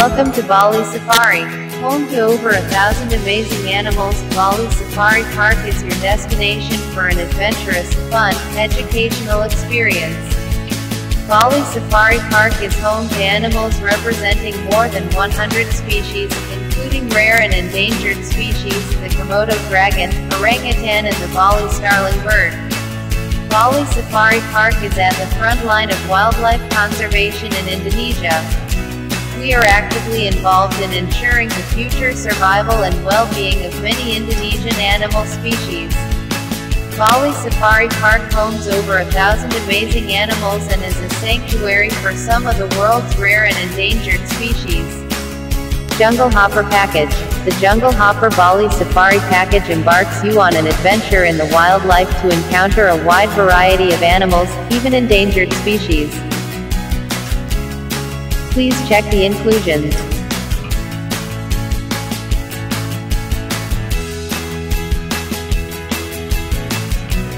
Welcome to Bali Safari. Home to over 1,000 amazing animals, Bali Safari Park is your destination for an adventurous, fun, educational experience. Bali Safari Park is home to animals representing more than 100 species, including rare and endangered species, the Komodo Dragon, Orangutan and the Bali Starling bird. Bali Safari Park is at the front line of wildlife conservation in Indonesia. We are actively involved in ensuring the future survival and well-being of many Indonesian animal species. Bali Safari Park homes over 1,000 amazing animals and is a sanctuary for some of the world's rare and endangered species. Jungle Hopper Package. The Jungle Hopper Bali Safari Package embarks you on an adventure in the wildlife to encounter a wide variety of animals, even endangered species. Please check the inclusions.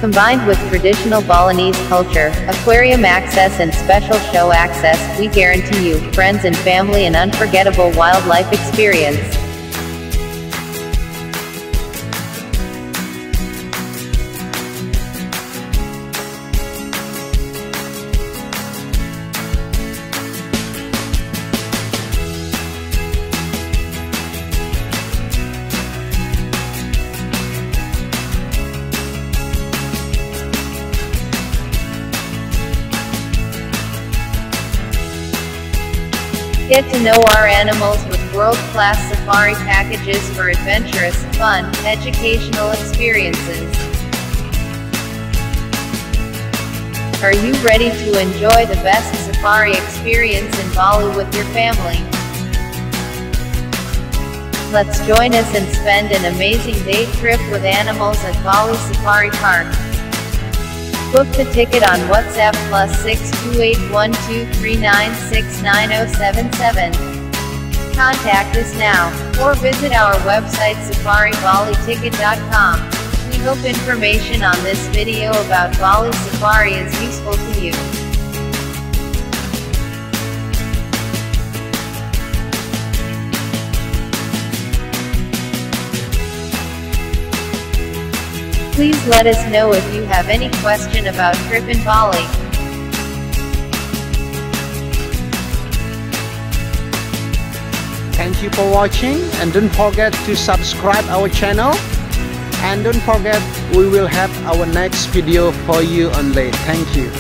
Combined with traditional Balinese culture, aquarium access and special show access, we guarantee you, friends and family, an unforgettable wildlife experience. Get to know our animals with world-class safari packages for adventurous, fun, educational experiences. Are you ready to enjoy the best safari experience in Bali with your family? Let's join us and spend an amazing day trip with animals at Bali Safari Park. Book the ticket on WhatsApp +6281239690077. Contact us now, or visit our website safaribali.ticket.com. We hope information on this video about Bali Safari is useful to you. Please let us know if you have any question about trip in Bali. Thank you for watching, and don't forget to subscribe our channel, and don't forget we will have our next video for you only. Thank you.